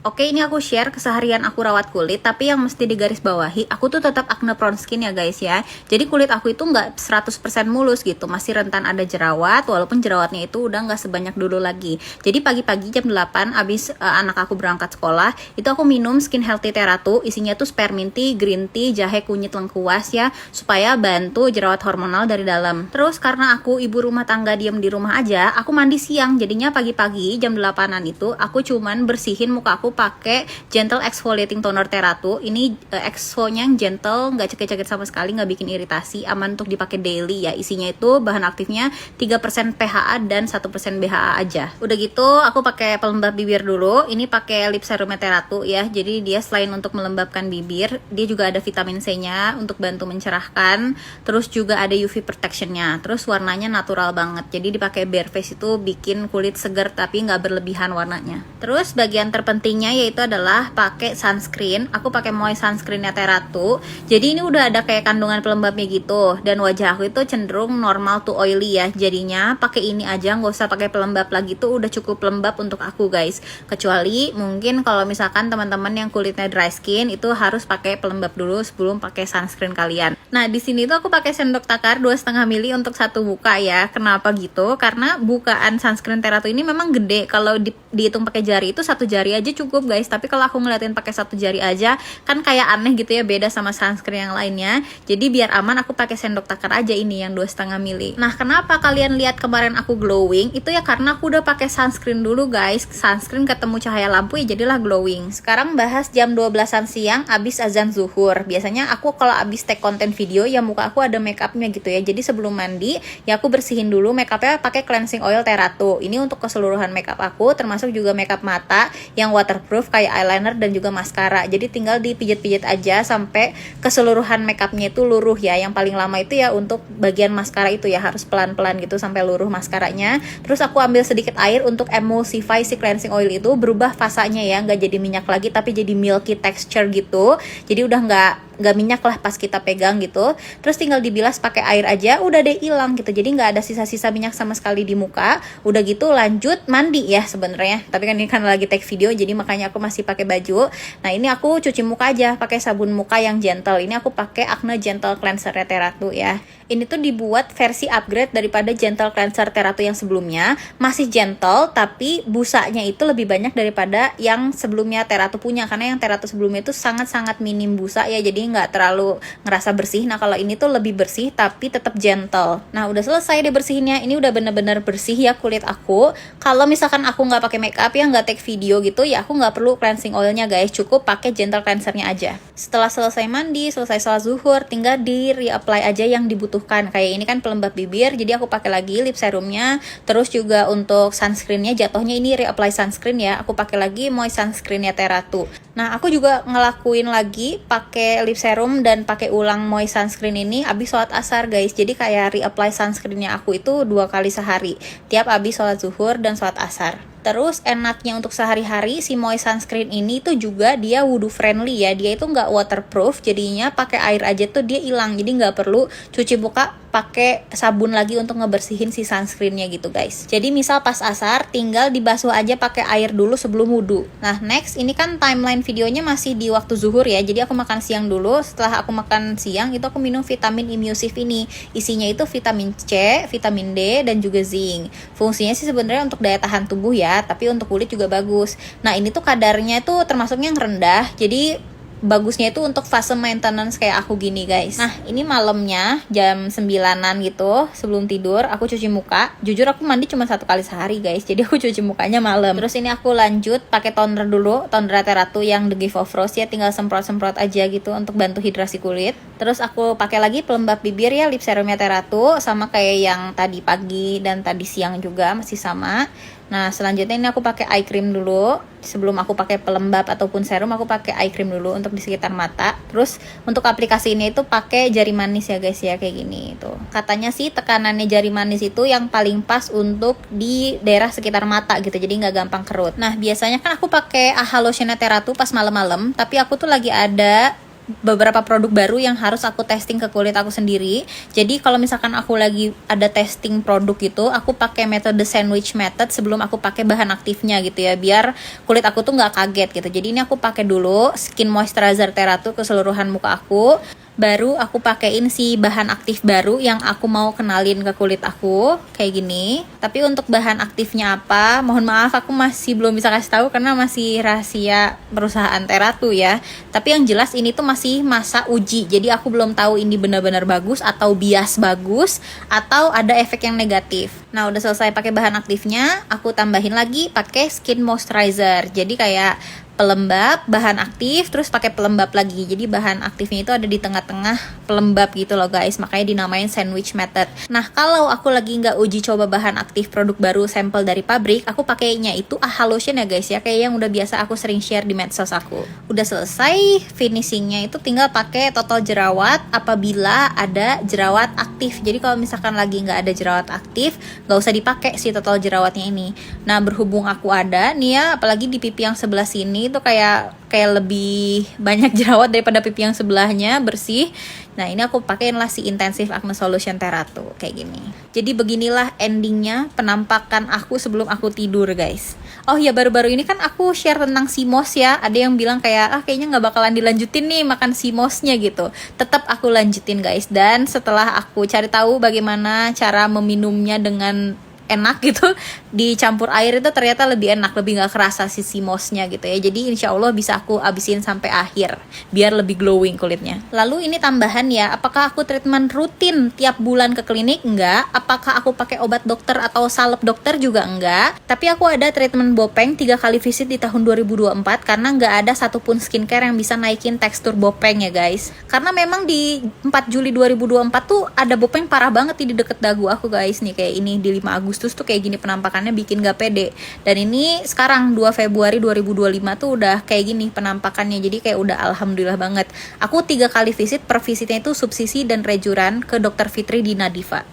Oke, ini aku share keseharian aku rawat kulit, tapi yang mesti digarisbawahi, aku tuh tetap acne prone skin ya guys ya. Jadi kulit aku itu nggak 100% mulus gitu, masih rentan ada jerawat, walaupun jerawatnya itu udah nggak sebanyak dulu lagi. Jadi pagi-pagi jam 8 abis anak aku berangkat sekolah, itu aku minum Skin Healthy Teratu, isinya tuh spearmint tea, green tea, jahe, kunyit, lengkuas ya, supaya bantu jerawat hormonal dari dalam. Terus karena aku ibu rumah tangga diem di rumah aja, aku mandi siang, jadinya pagi-pagi jam 8-an itu aku cuman bersihin muka aku pakai Gentle Exfoliating Toner Teratu. Ini exfonya yang gentle, nggak cekit-cekit sama sekali, nggak bikin iritasi, aman untuk dipakai daily ya. Isinya itu bahan aktifnya 3% PHA dan 1% BHA aja. Udah gitu aku pakai pelembab bibir dulu. Ini pakai lip serum Teratu ya. Jadi dia selain untuk melembabkan bibir, dia juga ada vitamin C-nya untuk bantu mencerahkan. Terus juga ada UV protection-nya. Terus warnanya natural banget. Jadi dipakai bare face itu bikin kulit segar tapi nggak berlebihan warnanya. Terus bagian terpentingnya yaitu adalah pakai sunscreen. Aku pakai moist sunscreennya Teratu. Jadi ini udah ada kayak kandungan pelembabnya gitu. Dan wajah aku itu cenderung normal to oily ya. Jadinya pakai ini aja, nggak usah pakai pelembab lagi, tuh udah cukup lembab untuk aku guys. Kecuali mungkin kalau misalkan teman-teman yang kulitnya dry skin itu harus pakai pelembab dulu sebelum pakai sunscreen kalian. Nah di sini tuh aku pakai sendok takar 2,5 mili untuk satu buka ya. Kenapa gitu? Karena bukaan sunscreen Teratu ini memang gede. Kalau dihitung pakai jari itu satu jari aja cukup guys. Tapi kalau aku ngeliatin pakai satu jari aja kan kayak aneh gitu ya, beda sama sunscreen yang lainnya. Jadi biar aman aku pakai sendok takar aja ini yang 2,5 mili. Nah kenapa kalian lihat kemarin aku glowing? Itu ya karena aku udah pakai sunscreen dulu guys. Sunscreen ketemu cahaya lampu ya jadilah glowing. Sekarang bahas jam 12-an siang abis azan zuhur. Biasanya aku kalau abis take konten video ya muka aku ada make upnya gitu ya. Jadi sebelum mandi ya aku bersihin dulu make upnya pakai cleansing oil Teratu. Ini untuk keseluruhan make up aku, termasuk juga make up mata yang waterproof kayak eyeliner dan juga maskara. Jadi tinggal dipijit-pijit aja sampai keseluruhan makeupnya itu luruh ya. Yang paling lama itu ya untuk bagian maskara itu ya, harus pelan-pelan gitu sampai luruh maskaranya. Terus aku ambil sedikit air untuk emulsify si cleansing oil itu, berubah fasanya ya, nggak jadi minyak lagi tapi jadi milky texture gitu. Jadi udah nggak minyak lah pas kita pegang gitu. Terus tinggal dibilas pakai air aja, udah deh hilang gitu. Jadi nggak ada sisa-sisa minyak sama sekali di muka. Udah gitu lanjut mandi ya sebenarnya. Tapi kan ini kan lagi take video jadi makanya aku masih pakai baju. Nah ini aku cuci muka aja pakai sabun muka yang gentle. Ini aku pakai Acne Gentle Cleanser Teratu ya. Ini tuh dibuat versi upgrade daripada Gentle Cleanser Teratu yang sebelumnya. Masih gentle tapi busanya itu lebih banyak daripada yang sebelumnya Teratu punya. Karena yang Teratu sebelumnya itu sangat-sangat minim busa ya, jadi nggak terlalu ngerasa bersih. Nah kalau ini tuh lebih bersih tapi tetap gentle. Nah udah selesai deh bersihinnya. Ini udah bener-bener bersih ya kulit aku. Kalau misalkan aku nggak pakai makeup ya, nggak take video gitu ya, aku nggak perlu cleansing oilnya guys. Cukup pakai gentle cleansernya aja. Setelah selesai mandi, selesai sholat zuhur, tinggal di reapply aja yang dibutuhkan. Kayak ini kan pelembab bibir, jadi aku pakai lagi lip serumnya. Terus juga untuk sunscreennya jatuhnya ini reapply sunscreen ya. Aku pakai lagi moist sunscreennya Teratu. Nah aku juga ngelakuin lagi pakai lip serum dan pakai ulang moist sunscreen ini abis sholat asar guys. Jadi kayak reapply sunscreennya aku itu 2 kali sehari, tiap abis sholat zuhur dan sholat asar. Terus enaknya untuk sehari-hari si moist sunscreen ini tuh juga dia wudhu friendly ya. Dia itu nggak waterproof, jadinya pakai air aja tuh dia hilang. Jadi nggak perlu cuci muka pakai sabun lagi untuk ngebersihin si sunscreennya gitu guys. Jadi misal pas asar tinggal dibasuh aja pakai air dulu sebelum wudhu. Nah next ini kan timeline videonya masih di waktu zuhur ya. Jadi aku makan siang dulu. Setelah aku makan siang itu aku minum vitamin Immune ini. Isinya itu vitamin C, vitamin D dan juga zinc. Fungsinya sih sebenarnya untuk daya tahan tubuh ya, tapi untuk kulit juga bagus. Nah ini tuh kadarnya tuh termasuk yang rendah, jadi bagusnya itu untuk fase maintenance kayak aku gini guys. Nah ini malamnya jam 9-an gitu sebelum tidur aku cuci muka. Jujur aku mandi cuma 1 kali sehari guys, jadi aku cuci mukanya malam. Terus ini aku lanjut pakai toner dulu, toner Teratu yang The Gift of Rose ya, tinggal semprot-semprot aja gitu untuk bantu hidrasi kulit. Terus aku pakai lagi pelembab bibir ya, lip serumnya Teratu, sama kayak yang tadi pagi dan tadi siang juga masih sama. Nah selanjutnya ini aku pakai eye cream dulu. Sebelum aku pakai pelembab ataupun serum, aku pakai eye cream dulu untuk di sekitar mata. Terus untuk aplikasi ini itu pakai jari manis ya guys ya, kayak gini tuh. Katanya sih tekanannya jari manis itu yang paling pas untuk di daerah sekitar mata gitu, jadi nggak gampang kerut. Nah biasanya kan aku pakai AHA lotionnya Teratu pas malam-malam, tapi aku tuh lagi ada beberapa produk baru yang harus aku testing ke kulit aku sendiri. Jadi kalau misalkan aku lagi ada testing produk gitu, aku pakai metode sandwich method sebelum aku pakai bahan aktifnya gitu ya, biar kulit aku tuh nggak kaget gitu. Jadi ini aku pakai dulu skin moisturizer Teratu keseluruhan muka aku, baru aku pakein si bahan aktif baru yang aku mau kenalin ke kulit aku kayak gini. Tapi untuk bahan aktifnya apa, mohon maaf aku masih belum bisa kasih tahu karena masih rahasia perusahaan Teratu ya. Tapi yang jelas ini tuh masih masa uji, jadi aku belum tahu ini benar-benar bagus atau bias bagus atau ada efek yang negatif. Nah udah selesai pakai bahan aktifnya, aku tambahin lagi pakai skin moisturizer. Jadi kayak pelembab, bahan aktif, terus pakai pelembab lagi. Jadi bahan aktifnya itu ada di tengah-tengah pelembab gitu loh guys, makanya dinamain sandwich method. Nah kalau aku lagi nggak uji coba bahan aktif produk baru sampel dari pabrik, aku pakainya itu AHA lotion ya guys ya, kayak yang udah biasa aku sering share di medsos aku. Udah selesai, finishingnya itu tinggal pakai total jerawat apabila ada jerawat aktif. Jadi kalau misalkan lagi nggak ada jerawat aktif, nggak usah dipakai si total jerawatnya ini. Nah berhubung aku ada nih ya, apalagi di pipi yang sebelah sini itu kayak lebih banyak jerawat daripada pipi yang sebelahnya bersih. Nah ini aku pakein lah si Intensive Acne Solution Teratu kayak gini. Jadi beginilah endingnya penampakan aku sebelum aku tidur guys. Oh ya, baru-baru ini kan aku share tentang CMOS ya. Ada yang bilang kayak kayaknya nggak bakalan dilanjutin nih makan CMOS-nya gitu. Tetap aku lanjutin guys. Dan setelah aku cari tahu bagaimana cara meminumnya dengan enak gitu, dicampur air itu ternyata lebih enak, lebih nggak kerasa si CMOS-nya gitu ya. Jadi insya Allah bisa aku abisin sampai akhir biar lebih glowing kulitnya. Lalu ini tambahan ya, apakah aku treatment rutin tiap bulan ke klinik? Enggak. Apakah aku pakai obat dokter atau salep dokter? Juga enggak. Tapi aku ada treatment bopeng 3 kali visit di tahun 2024 karena nggak ada satupun skincare yang bisa naikin tekstur bopeng ya guys. Karena memang di 4 Juli 2024 tuh ada bopeng parah banget di deket dagu aku guys nih, kayak ini di 5 Agustus tuh kayak gini penampakannya, bikin gak pede. Dan ini sekarang 2 Februari 2025 tuh udah kayak gini penampakannya, jadi kayak udah alhamdulillah banget. Aku 3 kali visit, per visitnya itu subsisi dan rejuran ke Dr. Fitri di Nadifa.